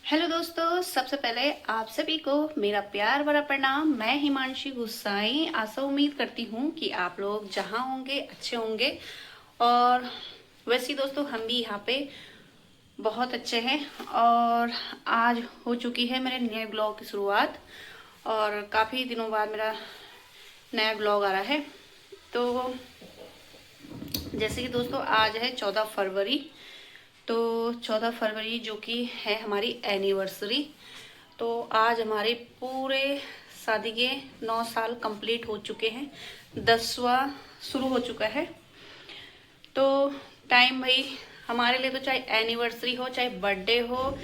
Hello दोस्तों, सबसे पहले आप सभी को मेरा प्यार भरा प्रणाम। मैं हिमांशी गुसाई आशा उम्मीद करती हूँ कि आप लोग जहाँ होंगे अच्छे होंगे। और वैसे ही दोस्तों हम भी यहाँ पे बहुत अच्छे हैं। और आज हो चुकी है मेरे नए ब्लॉग की शुरुआत और काफ़ी दिनों बाद मेरा नया ब्लॉग आ रहा है। तो जैसे कि दोस्तों आज है 14 फरवरी। तो 14 फरवरी जो कि है हमारी एनिवर्सरी। तो आज हमारे पूरे शादी के 9 साल कंप्लीट हो चुके हैं, 10वां शुरू हो चुका है। तो टाइम भाई हमारे लिए तो चाहे एनिवर्सरी हो, चाहे बर्थडे हो,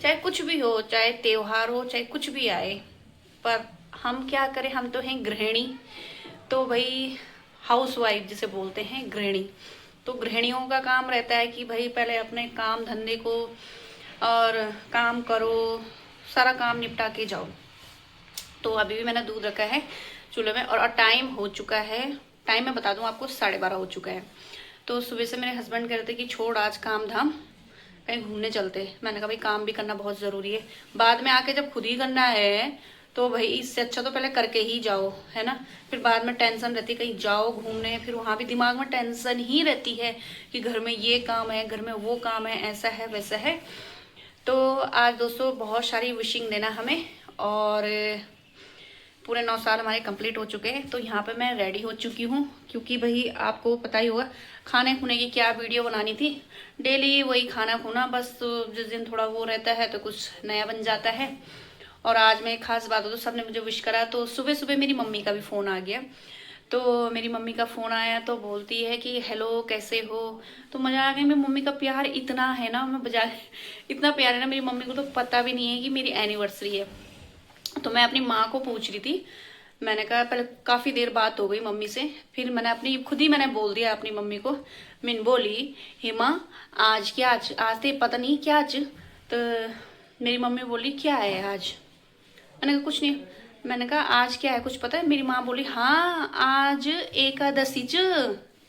चाहे कुछ भी हो, चाहे त्योहार हो, चाहे कुछ भी आए, पर हम क्या करें, हम तो हैं गृहिणी। तो भाई हाउस वाइफ जिसे बोलते हैं गृहिणी, तो गृहिणियों का काम रहता है कि भाई पहले अपने काम धंधे को और काम करो, सारा काम निपटा के जाओ। तो अभी भी मैंने दूध रखा है चूल्हे में और टाइम हो चुका है, टाइम मैं बता दूं आपको 12:30 हो चुका है। तो सुबह से मेरे हस्बैंड कह रहे थे कि छोड़ आज काम धाम, कहीं घूमने चलते। मैंने कहा भाई काम भी करना बहुत ज़रूरी है, बाद में आके जब खुद ही करना है तो भाई इससे अच्छा तो पहले करके ही जाओ, है ना। फिर बाद में टेंशन रहती है, कहीं जाओ घूमने, फिर वहाँ भी दिमाग में टेंशन ही रहती है कि घर में ये काम है, घर में वो काम है, ऐसा है वैसा है। तो आज दोस्तों बहुत सारी विशिंग देना हमें, और पूरे 9 साल हमारे कंप्लीट हो चुके हैं। तो यहाँ पे मैं रेडी हो चुकी हूँ, क्योंकि भाई आपको पता ही होगा खाने खुने की क्या वीडियो बनानी थी। डेली वही खाना खुना बस, तो जिस दिन थोड़ा वो रहता है तो कुछ नया बन जाता है। और आज में खास बात हो तो सबने मुझे विश करा। तो सुबह सुबह मेरी मम्मी का भी फ़ोन आ गया। तो मेरी मम्मी का फ़ोन आया तो बोलती है कि हेलो कैसे हो। तो मज़ा आ गया, मेरी मम्मी का प्यार इतना है ना, मैं बजा इतना प्यार है ना मेरी मम्मी को, तो पता भी नहीं है कि मेरी एनिवर्सरी है। तो मैं अपनी माँ को पूछ रही थी, मैंने कहा पहले काफ़ी देर बात हो गई मम्मी से, फिर मैंने अपनी खुद ही मैंने बोल दिया अपनी मम्मी को। मैंने बोली हिमा आज क्या, आज तो पता नहीं क्या आज। तो मेरी मम्मी बोली क्या है आज। मैंने कहा कुछ नहीं। मैंने कहा आज क्या है कुछ पता है। मेरी माँ बोली हाँ आज एकादशी च,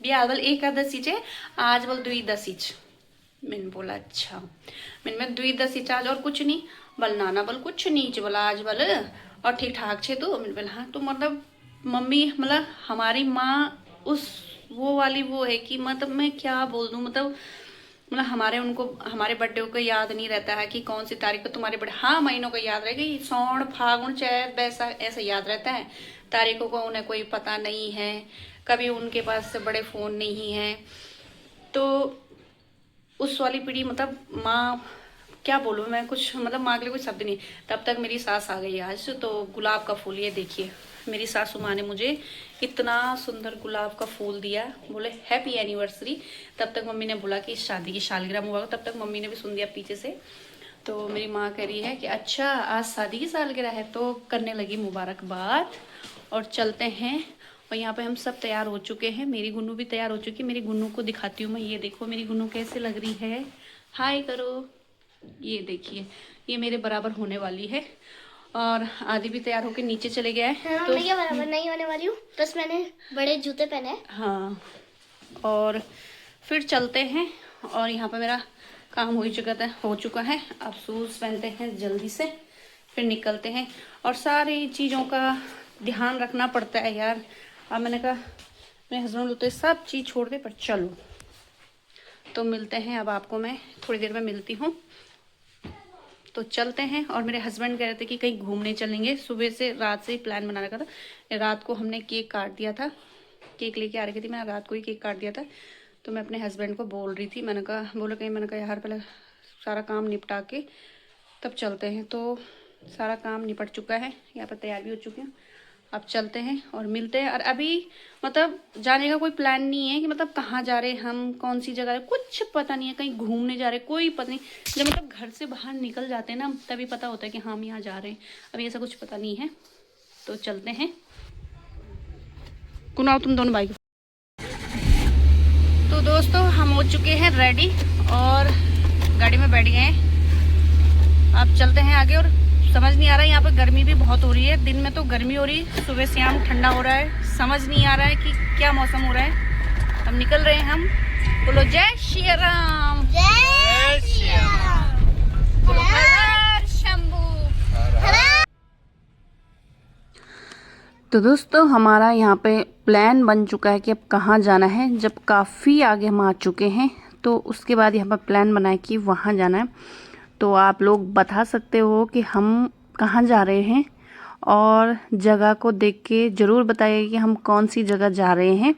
ब्याह बल एकादशी च, आज बल द्विदशी च। मैंने बोला अच्छा। मैंने द्विदशी च आज और कुछ नहीं। बल नाना बल कुछ नहीं च, बोला आज बल और ठीक ठाक छे। तो मैंने बोला हाँ। तो मतलब मम्मी मतलब हमारी माँ उस वो वाली वो है कि मतलब मैं क्या बोल दूँ, मतलब हमारे उनको हमारे बर्थडे को याद नहीं रहता है कि कौन सी तारीख को तुम्हारे बर्थडे। हाँ महीनों का याद रहेगा, सौण फागुन चैत वैसा ऐसा याद रहता है, तारीखों का उन्हें कोई पता नहीं है। कभी उनके पास से बड़े फ़ोन नहीं है। तो उस वाली पीढ़ी, मतलब माँ क्या बोलूँ मैं, कुछ मतलब माँ के लिए कोई शब्द नहीं। तब तक मेरी सास आ गई आज। तो गुलाब का फूल ये देखिए, मेरी सासू माँ ने मुझे इतना सुंदर गुलाब का फूल दिया, बोले हैप्पी एनिवर्सरी। तब तक मम्मी ने बोला कि शादी की सालगिरह मुबारक, तब तक मम्मी ने भी सुन दिया पीछे से। तो मेरी माँ कह रही है कि अच्छा आज शादी की सालगिरह है, तो करने लगी मुबारकबाद। और चलते हैं। और यहाँ पे हम सब तैयार हो चुके हैं, मेरी गुन्नू भी तैयार हो चुकी है। मेरी गुन्नू को दिखाती हूँ मैं, ये देखो मेरी गुन्नू कैसे लग रही है, हाय करो। ये देखिए ये मेरे बराबर होने वाली है। और आदि भी तैयार होकर नीचे चले गया है। हाँ, तो मैं क्या बराबर नहीं होने वाली हूँ, बस मैंने बड़े जूते पहने हैं। हाँ, और फिर चलते हैं। और यहाँ पर मेरा काम हो चुका है। अब शूज़ पहनते हैं जल्दी से, फिर निकलते हैं। और सारी चीज़ों का ध्यान रखना पड़ता है यार। अब मैंने कहा मेरे हस्बैंड बोलते सब चीज़ छोड़ दे पर चलो। तो मिलते हैं, अब आपको मैं थोड़ी देर में मिलती हूँ। तो चलते हैं। और मेरे हस्बैंड कह रहे थे कि कहीं घूमने चलेंगे, सुबह से रात से ही प्लान बना रखा था। रात को हमने केक काट दिया था, केक लेके आ रही थी, मैंने रात को ही केक काट दिया था। तो मैं अपने हस्बैंड को बोल रही थी, मैंने कहा बोलो कहीं, मैंने कहा यार पहले सारा काम निपटा के तब चलते हैं। तो सारा काम निपट चुका है, यहाँ पर तैयार भी हो चुके हैं। अब चलते हैं और मिलते हैं। और अभी मतलब जाने का कोई प्लान नहीं है कि मतलब कहाँ जा रहे हैं हम, कौन सी जगह है, कुछ पता नहीं है। कहीं घूमने जा रहे हैं कोई पता नहीं। जब मतलब घर से बाहर निकल जाते हैं ना तभी पता होता है कि हाँ हम यहाँ जा रहे हैं। अभी ऐसा कुछ पता नहीं है। तो चलते हैं। कुनाओ तुम दोनों बाइक। तो दोस्तों हम हो चुके हैं रेडी और गाड़ी में बैठ गए हैं। अब चलते हैं आगे। और समझ नहीं आ रहा है, यहाँ पे गर्मी भी बहुत हो रही है। दिन में तो गर्मी हो रही, सुबह शाम ठंडा हो रहा है। समझ नहीं आ रहा है कि क्या मौसम हो रहा है। हम निकल रहे हैं। हम बोलो जय श्री राम, जय श्री राम। बोलो हर तो दोस्तों हमारा यहाँ पे प्लान बन चुका है कि अब कहाँ जाना है। जब काफ़ी आगे हम आ चुके हैं तो उसके बाद यहाँ पर प्लान बना है कि वहाँ जाना है। तो आप लोग बता सकते हो कि हम कहाँ जा रहे हैं और जगह को देख के ज़रूर बताइए कि हम कौन सी जगह जा रहे हैं।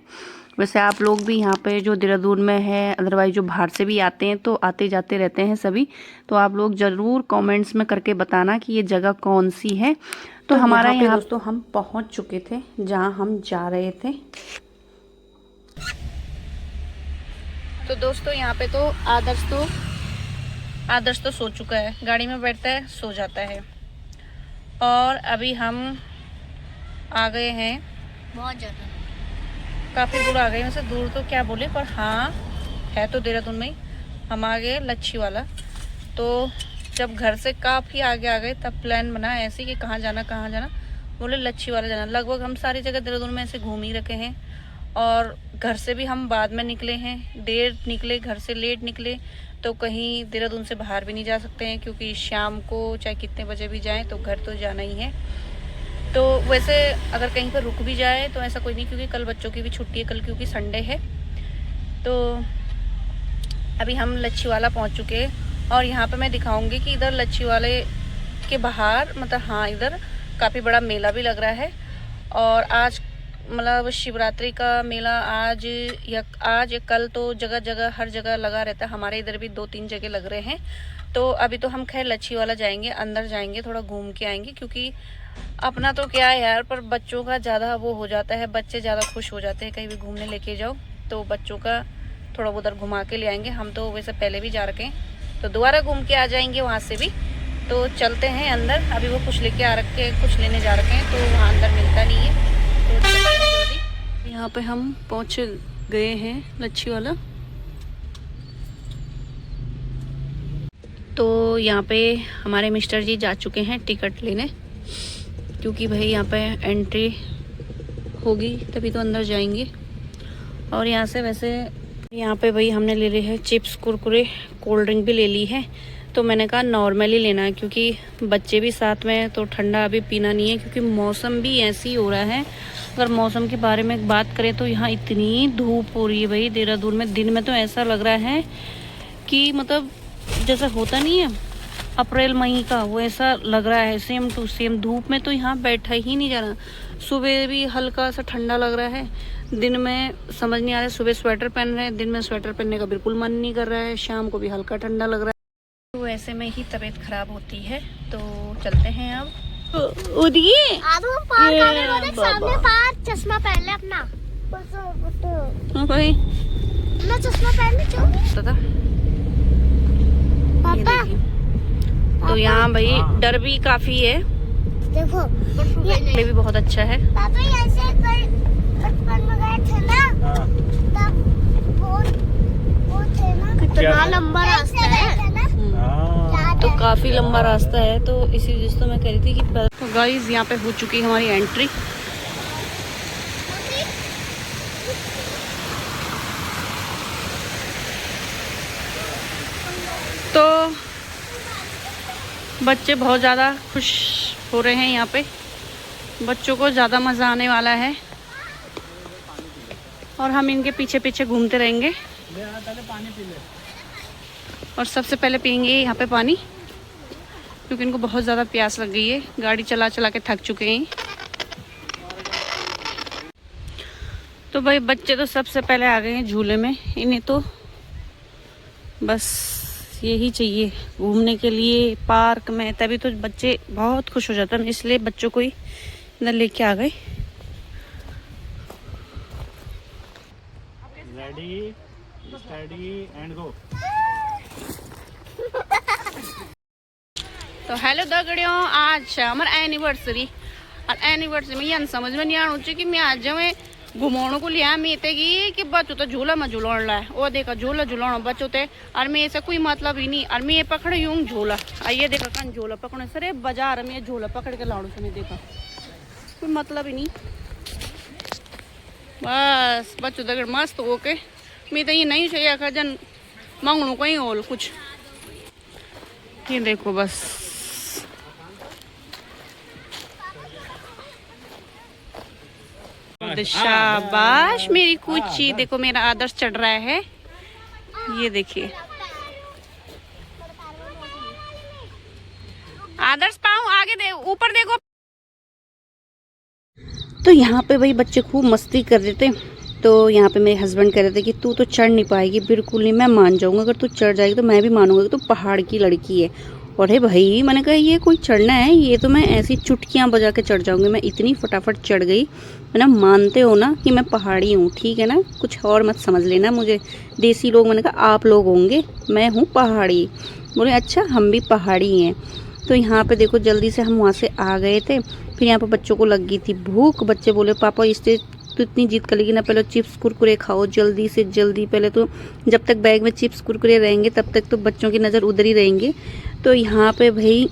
वैसे आप लोग भी यहाँ पे जो देहरादून में है, अदरवाइज जो बाहर से भी आते हैं तो आते जाते रहते हैं सभी, तो आप लोग ज़रूर कमेंट्स में करके बताना कि ये जगह कौन सी है। तो हमारा यहाँ दोस्तों हम पहुँच चुके थे जहाँ हम जा रहे थे। तो दोस्तों यहाँ पे तो आदर्श तो सो चुका है, गाड़ी में बैठता है सो जाता है। और अभी हम आ गए हैं, बहुत ज़्यादा काफ़ी दूर आ गए। वैसे दूर तो क्या बोले, पर हाँ है तो देहरादून में ही। हम आ गए लच्छी वाला। तो जब घर से काफ़ी आगे आ गए तब प्लान बना ऐसे कि कहाँ जाना, बोले लच्छी वाला जाना। लगभग हम सारी जगह देहरादून में ऐसे घूम ही रखे हैं और घर से भी हम बाद में निकले हैं, देर निकले, घर से लेट निकले, तो कहीं देहरादून से बाहर भी नहीं जा सकते हैं क्योंकि शाम को चाहे कितने बजे भी जाएं तो घर तो जाना ही है। तो वैसे अगर कहीं पर रुक भी जाए तो ऐसा कोई नहीं, क्योंकि कल बच्चों की भी छुट्टी है, कल क्योंकि संडे है। तो अभी हम लच्छी वाला पहुँच चुके हैं और यहाँ पे मैं दिखाऊंगी कि इधर लच्छी वाले के बाहर मतलब हाँ इधर काफ़ी बड़ा मेला भी लग रहा है। और आज मतलब शिवरात्रि का मेला आज या कल तो जगह जगह हर जगह लगा रहता है। हमारे इधर भी 2-3 जगह लग रहे हैं। तो अभी तो हम खैर लच्छी वाला जाएंगे, अंदर जाएंगे, थोड़ा घूम के आएंगे, क्योंकि अपना तो क्या है यार, पर बच्चों का ज़्यादा वो हो जाता है, बच्चे ज़्यादा खुश हो जाते हैं कहीं भी घूमने लेके जाओ, तो बच्चों का थोड़ा उधर घुमा के ले आएंगे। हम तो वैसे पहले भी जा रखे हैं तो दोबारा घूम के आ जाएंगे वहाँ से भी। तो चलते हैं अंदर, अभी वो कुछ लेके आ रखे, कुछ लेने जा रखे हैं तो वहाँ अंदर मिलता नहीं है, तो चलते हैं जल्दी। यहाँ पे हम पहुँच गए हैं लच्छी वाला। तो यहाँ पे हमारे मिस्टर जी जा चुके हैं टिकट लेने, क्योंकि भाई यहाँ पे एंट्री होगी तभी तो अंदर जाएंगे। और यहाँ से वैसे यहाँ पे भाई हमने ले ली है चिप्स, कुरकुरे, कोल्ड ड्रिंक भी ले ली है। तो मैंने कहा नॉर्मली लेना है क्योंकि बच्चे भी साथ में, तो ठंडा अभी पीना नहीं है क्योंकि मौसम भी ऐसे ही हो रहा है। अगर मौसम के बारे में बात करें तो यहाँ इतनी धूप हो रही है भाई देहरादून में। दिन में तो ऐसा लग रहा है कि मतलब जैसा होता नहीं है अप्रैल मई का, वो ऐसा लग रहा है सेम टू सेम। धूप में तो यहाँ बैठा ही नहीं जा रहा। सुबह भी हल्का सा ठंडा लग रहा है, दिन में समझ नहीं आ रहा है। सुबह स्वेटर पहन रहे हैं, दिन में स्वेटर पहनने का बिल्कुल मन नहीं कर रहा है, शाम को भी हल्का ठंडा लग रहा है। तो ऐसे में ही तबीयत खराब होती है। तो चलते हैं अब। सामने पार चश्मा पहन ले अपना। भाई अपना चश्मा पहन ले दादा। पापा। तो यहाँ भाई डर भी काफी है, देखो ये भी बहुत अच्छा है। पापा ऐसे बचपन में गए थे ना, तब वो थे ना, कितना लंबा रास्ता है। तो काफी लंबा रास्ता है, तो इसी वजह से तो मैं कह रही थी कि तो गाइस यहाँ पे हो चुकी है हमारी एंट्री। तो बच्चे बहुत ज़्यादा खुश हो रहे हैं, यहाँ पे बच्चों को ज़्यादा मज़ा आने वाला है और हम इनके पीछे पीछे घूमते रहेंगे। और सबसे पहले पियेंगे यहाँ पे पानी, क्योंकि इनको बहुत ज़्यादा प्यास लग गई है, गाड़ी चला चला के थक चुके हैं। तो भाई बच्चे तो सबसे पहले आ गए हैं झूले में, इन्हें तो बस यही चाहिए घूमने के लिए पार्क में, तभी तो बच्चे बहुत खुश हो जाते हैं, इसलिए बच्चों को ही इधर लेके आ गए। Ready steady and go. तो हेलो दगड़ियों, आज हमारा एनिवर्सरी और एनिवर्सरी में ये समझ में नहीं आना चाहिए कि मैं आज जाऊँ घुमाने को लिया मेतेगी कि बच्चों तो झूला में झूलाने लाए, वो देखा झूला झूलाना बच्चों ते, और मैं ऐसा कोई मतलब ही नहीं। और मैं ये पकड़ यूँ झूला, ये देखा कन झूला पकड़ने सर बाजार में झूला पकड़ के लाड़ू से नहीं देखा, कोई मतलब ही नहीं। बस बच्चों दगड़ मस्त ओके, मैं तो ये नहीं चाहिए खजन मांगू कहीं और कुछ। ये देखो बस गुड, शाबाश मेरी कुची। देखो मेरा आदर्श चढ़ रहा है, ये देखिए आदर्श पाँव आगे दे, ऊपर देखो। तो यहाँ पे भाई बच्चे खूब मस्ती कर रहे थे। तो यहाँ पे मेरे हस्बैंड कह रहे थे कि तू तो चढ़ नहीं पाएगी। बिल्कुल नहीं, मैं मान जाऊँगा अगर तू चढ़ जाएगी तो मैं भी मानूंगा कि तू पहाड़ की लड़की है। और हे भाई मैंने कहा ये कोई चढ़ना है, ये तो मैं ऐसी चुटकियाँ बजा के चढ़ जाऊँगी। मैं इतनी फटाफट चढ़ गई। मैंने मानते हो ना कि मैं पहाड़ी हूँ, ठीक है ना, कुछ और मत समझ लेना मुझे देसी लोग। मैंने कहा आप लोग होंगे, मैं हूँ पहाड़ी। बोले अच्छा हम भी पहाड़ी हैं। तो यहाँ पे देखो जल्दी से हम वहाँ से आ गए थे। फिर यहाँ पे बच्चों को लग गई थी भूख। बच्चे बोले पापा इससे तो इतनी जिद कर लेगी ना, पहले चिप्स कुरकुरे खाओ जल्दी से जल्दी। पहले तो जब तक बैग में चिप्स कुरकुरे रहेंगे तब तक तो बच्चों की नज़र उधर ही रहेंगे। तो यहाँ पे भाई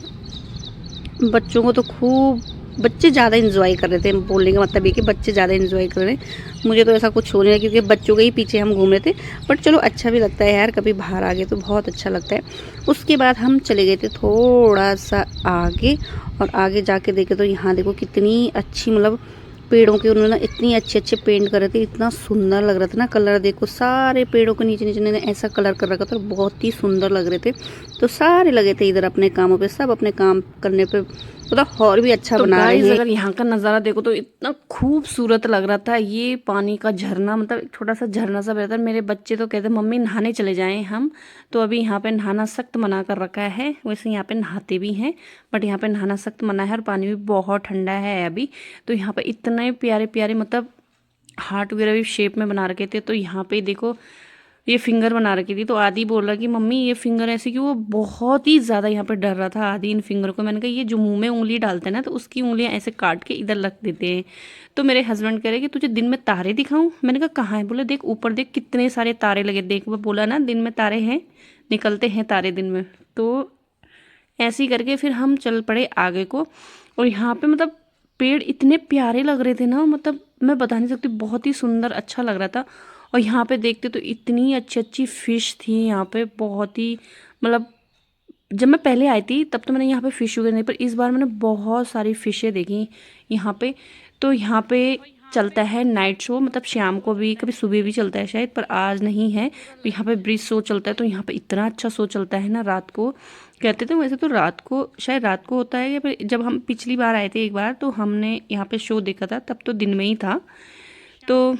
बच्चों को तो खूब, बच्चे ज़्यादा इन्जॉय कर रहे थे। बोलने का मतलब ये कि बच्चे ज़्यादा इन्जॉय कर रहे हैं। मुझे तो ऐसा कुछ हो नहीं रहा क्योंकि बच्चों के ही पीछे हम घूम रहे थे। बट चलो अच्छा भी लगता है यार, कभी बाहर आ गए तो बहुत अच्छा लगता है। उसके बाद हम चले गए थे थोड़ा सा आगे, और आगे जाके देखे तो यहाँ देखो कितनी अच्छी, मतलब पेड़ों के उन्होंने इतनी अच्छे पेंट कर रहे थे, इतना सुंदर लग रहा था ना कलर। देखो सारे पेड़ों के नीचे नीचे ने ऐसा कलर कर रखा था, बहुत ही सुंदर लग रहे थे। तो सारे लगे थे इधर अपने कामों पे, सब अपने काम करने पे मतलब और भी अच्छा बना रहे हैं। अगर यहाँ का नज़ारा देखो तो इतना खूबसूरत लग रहा था। ये पानी का झरना, मतलब एक छोटा सा झरना सा बहता है। मेरे बच्चे तो कहते मम्मी नहाने चले जाएं हम। तो अभी यहाँ पे नहाना सख्त मना कर रखा है। वैसे यहाँ पे नहाते भी हैं बट यहाँ पे नहाना सख्त मना है, और पानी भी बहुत ठंडा है अभी। तो यहाँ पे इतने प्यारे प्यारे मतलब हार्ट वगैरह भी शेप में बना रखे थे। तो यहाँ पे देखो ये फिंगर बना रखी थी। तो आदि बोल रहा कि मम्मी ये फिंगर ऐसे क्यों। वो बहुत ही ज़्यादा यहाँ पे डर रहा था आदि इन फिंगर को। मैंने कहा ये जो मुंह में उंगली डालते हैं ना तो उसकी उंगलियां ऐसे काट के इधर रख देते हैं। तो मेरे हस्बैंड कह रहे कि तुझे दिन में तारे दिखाऊं। मैंने कहा कहाँ है। बोले देख ऊपर देख कितने सारे तारे लगे। देख वो बोला ना दिन में तारे हैं, निकलते हैं तारे दिन में। तो ऐसे ही करके फिर हम चल पड़े आगे को। और यहाँ पे मतलब पेड़ इतने प्यारे लग रहे थे ना, मतलब मैं बता नहीं सकती, बहुत ही सुंदर अच्छा लग रहा था। और यहाँ पे देखते तो इतनी अच्छी अच्छी फ़िश थी यहाँ पे, बहुत ही मतलब जब मैं पहले आई थी तब तो मैंने यहाँ पे फ़िश वगैरह नहीं, पर इस बार मैंने बहुत सारी फ़िशें देखी यहाँ पे। तो यहाँ पे चलता है नाइट शो, मतलब शाम को भी, कभी सुबह भी चलता है शायद, पर आज नहीं है। तो यहाँ पे ब्रिज शो चलता है। तो यहाँ पे इतना अच्छा शो चलता है ना रात को, कहते थे वैसे तो रात को, शायद रात को होता है, या फिर जब हम पिछली बार आए थे एक बार तो हमने यहाँ पे शो देखा था तब तो दिन में ही था। तो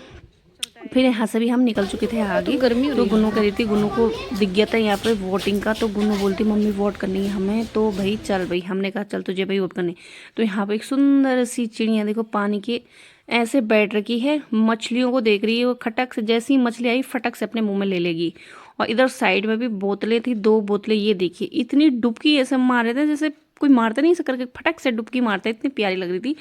फिर यहाँ से भी हम निकल चुके थे आगे। तो गुन्नू करी थी, गुन्नू को दिख गया था यहाँ पे वोटिंग का। तो गुन्नू बोलती मम्मी वोट करनी है हमें। तो भाई चल भाई, हमने कहा चल तुझे भाई वोट करनी। तो यहाँ पे एक सुंदर सी चिड़िया देखो पानी के ऐसे बैठ रखी है, मछलियों को देख रही है। वो खटक से, जैसी मछली आई फटक से अपने मुंह में ले लेगी। और इधर साइड में भी बोतलें थी, 2 बोतलें, ये देखिए इतनी डुबकी ऐसे मार रहे थे जैसे कोई मारता नहीं, ऐसे करके फटक से डुबकी मारता है, इतनी प्यारी लग रही थी।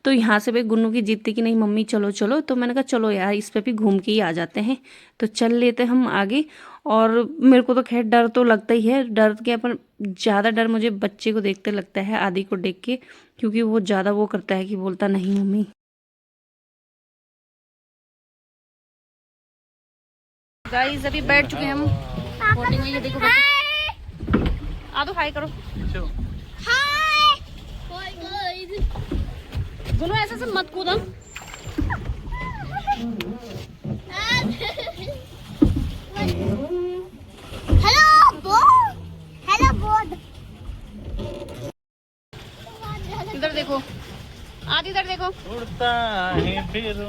तो यहाँ से भाई गुन्नू की जिद थी कि नहीं मम्मी चलो चलो। तो मैंने कहा चलो यार इस पे भी घूम के ही आ जाते हैं। तो चल लेते हम आगे। और मेरे को तो खैर डर तो लगता ही है, डर क्या, पर ज़्यादा डर मुझे बच्चे को देखते लगता है, आदि को देख के, क्योंकि वो ज़्यादा वो करता है कि बोलता नहीं मम्मी। गाइस अभी बैठ चुके हैं हम बोटिंग में। ये देखो आ दो हाय करो। गुनो ऐसे से मत कूदा। Hello board, hello board. इधर देखो आदि, इधर देखो। उड़ता है फिर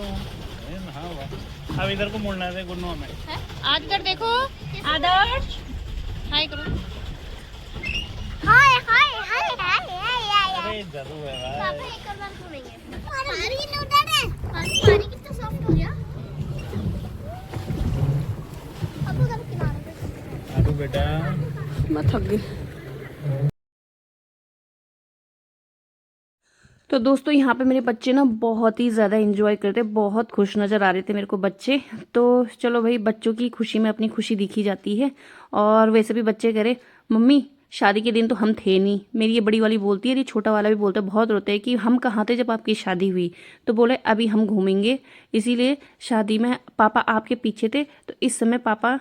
अब इधर को मुड़ना है गुन्नू हमें। आज इधर देखो आदर्श हाय करो। हाय हाय हाय हाय हाय। अरे जादू है भाई। पापा एक और बार घूमेंगे। पानी लूटा है, पानी कितना सॉफ्ट हो गया। अब उधर किनारे पे आदू बेटा मैं थक गई। तो दोस्तों यहाँ पे मेरे बच्चे ना बहुत ही ज़्यादा एंजॉय करते, बहुत खुश नज़र आ रहे थे मेरे को बच्चे। तो चलो भाई बच्चों की खुशी में अपनी खुशी दिखी जाती है। और वैसे भी बच्चे कह रहे मम्मी शादी के दिन तो हम थे नहीं। मेरी ये बड़ी वाली बोलती है, ये छोटा वाला भी बोलता है, बहुत रोते हैं कि हम कहाँ थे जब आपकी शादी हुई। तो बोले अभी हम घूमेंगे, इसीलिए शादी में पापा आपके पीछे थे, तो इस समय पापा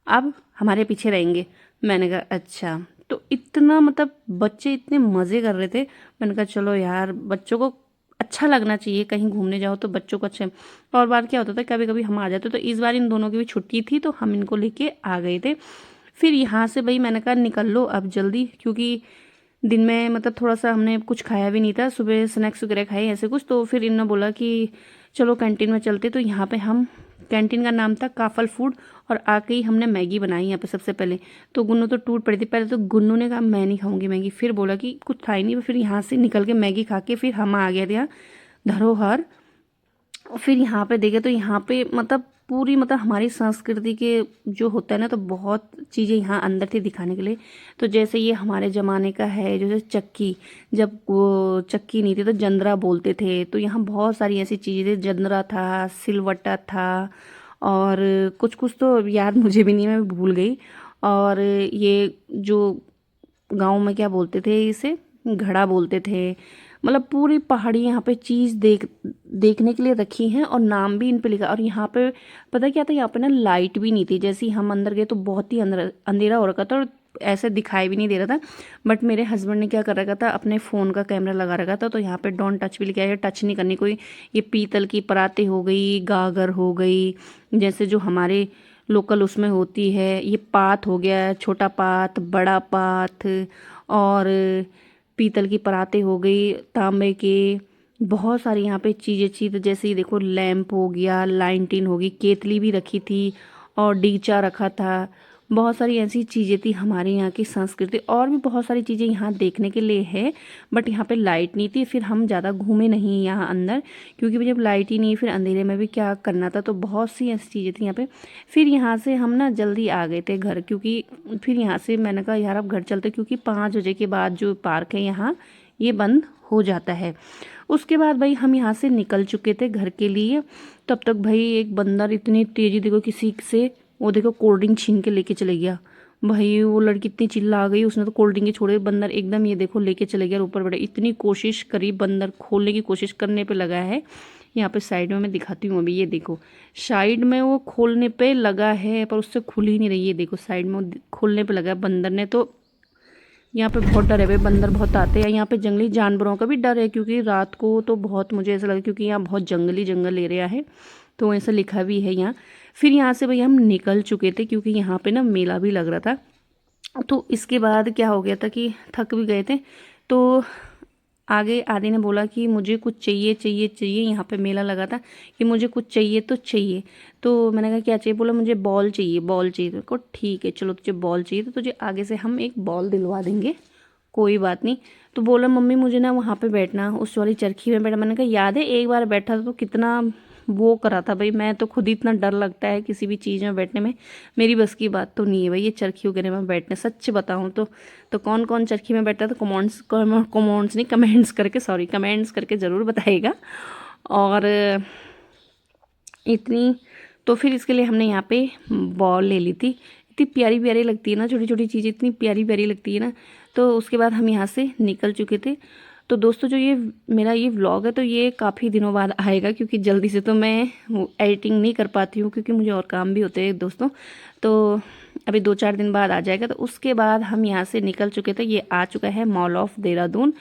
अब हमारे पीछे रहेंगे। मैंने कहा अच्छा। तो इतना मतलब बच्चे इतने मज़े कर रहे थे। मैंने कहा चलो यार बच्चों को अच्छा लगना चाहिए, कहीं घूमने जाओ तो बच्चों को अच्छा। और बार क्या होता था, कभी कभी हम आ जाते तो इस बार इन दोनों की भी छुट्टी थी तो हम इनको लेके आ गए थे। फिर यहाँ से भाई मैंने कहा निकल लो अब जल्दी, क्योंकि दिन में मतलब थोड़ा सा हमने कुछ खाया भी नहीं था, सुबह स्नैक्स वगैरह खाए ऐसे कुछ। तो फिर इन्होंने बोला कि चलो कैंटीन में चलते, तो यहाँ पे हम, कैंटीन का नाम था काफल फूड, और आके ही हमने मैगी बनाई यहाँ पे सबसे पहले। तो गुन्नू तो टूट पड़ी थी, पहले तो गुन्नू ने कहा मैं नहीं खाऊंगी मैगी, फिर बोला कि कुछ था ही नहीं, फिर यहाँ से निकल के मैगी खा के फिर हम आ गए थे यहाँ धरोहर। फिर यहाँ पे देखे तो यहाँ पे मतलब पूरी मतलब हमारी संस्कृति के जो होता है ना, तो बहुत चीज़ें यहाँ अंदर थी दिखाने के लिए। तो जैसे ये हमारे ज़माने का है, जैसे चक्की, जब वो चक्की नहीं थी तो जंदरा बोलते थे, तो यहाँ बहुत सारी ऐसी चीज़ें थी, जंदरा था, सिलवट्टा था, और कुछ कुछ तो याद मुझे भी नहीं, मैं भूल गई। और ये जो गांव में क्या बोलते थे, इसे घड़ा बोलते थे। मतलब पूरी पहाड़ी यहाँ पे चीज़ देखने के लिए रखी हैं, और नाम भी इन पे लिखा। और यहाँ पे पता क्या था, यहाँ पे ना लाइट भी नहीं थी, जैसे ही हम अंदर गए तो बहुत ही अंधेरा हो रखा था और ऐसे दिखाई भी नहीं दे रहा था। बट मेरे हस्बैंड ने क्या कर रखा था, अपने फ़ोन का कैमरा लगा रखा था, तो यहाँ पे डोंट टच भी लिखा है, टच नहीं करनी कोई। ये पीतल की परातें हो गई, गागर हो गई, जैसे जो हमारे लोकल उसमें होती है, ये पात हो गया, छोटा पात, बड़ा पात, और पीतल की परातें हो गई, तांबे के, बहुत सारी यहाँ पे चीज़ें थी। तो जैसे ये देखो लैंप हो गया, लाइंटीन होगी, केतली भी रखी थी, और डीचा रखा था। बहुत सारी ऐसी चीज़ें थी हमारे यहाँ की संस्कृति, और भी बहुत सारी चीज़ें यहाँ देखने के लिए है। बट यहाँ पे लाइट नहीं थी, फिर हम ज़्यादा घूमे नहीं यहाँ अंदर, क्योंकि जब लाइट ही नहीं, फिर अंधेरे में भी क्या करना था। तो बहुत सी ऐसी चीज़ें थी यहाँ पे। फिर यहाँ से हम ना जल्दी आ गए थे घर, क्योंकि फिर यहाँ से मैंने कहा यार अब घर चलते, क्योंकि 5 बजे के बाद जो पार्क है यहाँ ये बंद हो जाता है। उसके बाद भाई हम यहाँ से निकल चुके थे घर के लिए। तब तक भाई एक बंदर इतनी तेज़ी, देखो किसी से वो देखो कोल्ड ड्रिंक छीन के लेके चले गया। भाई वो लड़की इतनी चिल्ला गई, उसने तो कोल्ड ड्रिंक ही छोड़े, बंदर एकदम ये देखो लेके चले गया। ऊपर बड़े इतनी कोशिश करी, बंदर खोलने की कोशिश करने पे लगा है। यहाँ पे साइड में मैं दिखाती हूँ अभी, ये देखो साइड में वो खोलने पे लगा है, पर उससे खुल ही नहीं रही है। देखो साइड में वो खोलने पे लगा है बंदर ने। तो यहाँ पे बहुत डर है भाई, बंदर बहुत आते हैं यहाँ पे। जंगली जानवरों का भी डर है, क्योंकि रात को तो बहुत मुझे ऐसा लगा, क्योंकि यहाँ बहुत जंगल एरिया है, तो ऐसा लिखा भी है यहाँ। फिर यहाँ से भाई हम निकल चुके थे, क्योंकि यहाँ पे ना मेला भी लग रहा था। तो इसके बाद क्या हो गया था कि थक भी गए थे, तो आगे आदि ने बोला कि मुझे कुछ चाहिए चाहिए चाहिए, यहाँ पे मेला लगा था कि मुझे कुछ चाहिए तो चाहिए। तो मैंने कहा क्या चाहिए, बोला मुझे बॉल चाहिए, बॉल चाहिए। तो ठीक है चलो, तुझे बॉल चाहिए तो तुझे आगे से हम एक बॉल दिलवा देंगे, कोई बात नहीं। तो बोला मम्मी मुझे ना वहाँ पे बैठना, उस वाली चरखी में बैठा। मैंने कहा याद है एक बार बैठा था तो कितना वो करा था भाई, मैं तो खुद ही इतना डर लगता है किसी भी चीज़ में बैठने में, मेरी बस की बात तो नहीं है भाई ये चरखी वगैरह में बैठने। सच बताऊँ तो कौन कौन चरखी में बैठा था कमेंट्स नहीं, कमेंट्स करके, सॉरी कमेंट्स करके ज़रूर बताइएगा। और इतनी तो फिर इसके लिए हमने यहाँ पे बॉल ले ली थी। इतनी प्यारी प्यारी लगती है ना, छोटी छोटी चीज़ें इतनी प्यारी प्यारी लगती है ना। तो उसके बाद हम यहाँ से निकल चुके थे। तो दोस्तों जो ये मेरा ये व्लॉग है तो ये काफ़ी दिनों बाद आएगा, क्योंकि जल्दी से तो मैं एडिटिंग नहीं कर पाती हूँ, क्योंकि मुझे और काम भी होते हैं दोस्तों। तो अभी 2-4 दिन बाद आ जाएगा। तो उसके बाद हम यहाँ से निकल चुके थे, ये आ चुका है मॉल ऑफ देहरादून।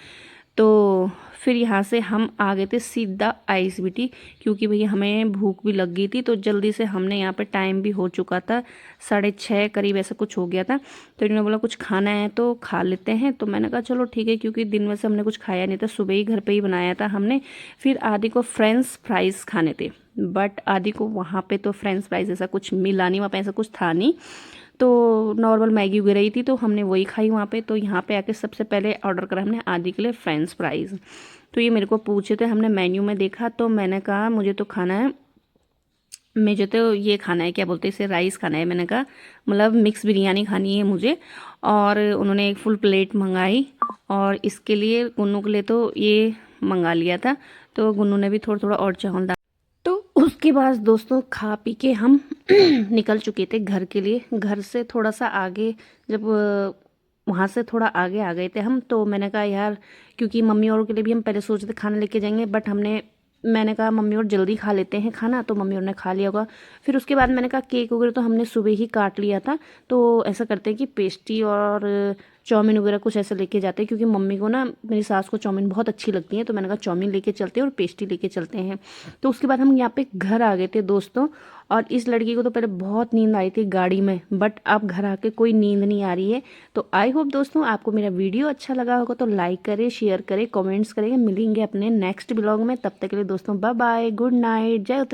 तो फिर यहाँ से हम आ गए थे सीधा ISBT, क्योंकि भैया हमें भूख भी लग गई थी। तो जल्दी से हमने यहाँ पे टाइम भी हो चुका था, 6:30 करीब ऐसा कुछ हो गया था। तो इन्होंने बोला कुछ खाना है तो खा लेते हैं। तो मैंने कहा चलो ठीक है, क्योंकि दिन में से हमने कुछ खाया नहीं था, सुबह ही घर पे ही बनाया था हमने। फिर आदि को फ्रेंच फ्राइज़ खाने थे, बट आदि को वहाँ पे तो फ्रेंच फ्राइज़ ऐसा कुछ मिला नहीं, वहाँ पे ऐसा कुछ था नहीं। तो नॉर्मल मैगी वगैरह ही थी, तो हमने वही खाई वहाँ पे। तो यहाँ पे आके सबसे पहले ऑर्डर करा हमने आदि के लिए फ्रेंच फ्राइज़। तो ये मेरे को पूछे थे, हमने मेन्यू में देखा तो मैंने कहा मुझे तो खाना है, मुझे तो ये खाना है, क्या बोलते हैं इसे, राइस खाना है। मैंने कहा मतलब मिक्स बिरयानी खानी है मुझे। और उन्होंने एक फुल प्लेट मंगाई, और इसके लिए गुन्नू के लिए तो ये मंगा लिया था। तो गुन्नू ने भी थोड़ा थोड़ा और चावल डाल। तो उसके बाद दोस्तों खा पी के हम निकल चुके थे घर के लिए। घर से थोड़ा सा आगे, जब वहाँ से थोड़ा आगे आ गए थे हम, तो मैंने कहा यार, क्योंकि मम्मी और के लिए भी हम पहले सोच रहे थे खाना लेके जाएंगे, बट मैंने कहा मम्मी और जल्दी खा लेते हैं खाना, तो मम्मी और ने खा लिया होगा। फिर उसके बाद मैंने कहा केक वगैरह तो हमने सुबह ही काट लिया था, तो ऐसा करते हैं कि पेस्ट्री और चाउमीन वगैरह कुछ ऐसे लेके जाते हैं, क्योंकि मम्मी को ना, मेरी सास को चाउमीन बहुत अच्छी लगती है। तो मैंने कहा चाउमीन लेके चलते हैं और पेस्ट्री लेके चलते हैं। तो उसके बाद हम यहाँ पे घर आ गए थे दोस्तों। और इस लड़की को तो पहले बहुत नींद आई थी गाड़ी में, बट अब घर आके कोई नींद नहीं आ रही है। तो आई होप दोस्तों आपको मेरा वीडियो अच्छा लगा होगा, तो लाइक करें, शेयर करें, कमेंट्स करें। मिलेंगे अपने नेक्स्ट ब्लॉग में, तब तक के लिए दोस्तों बाय बाय, गुड नाइट, जय उत्तराखंड।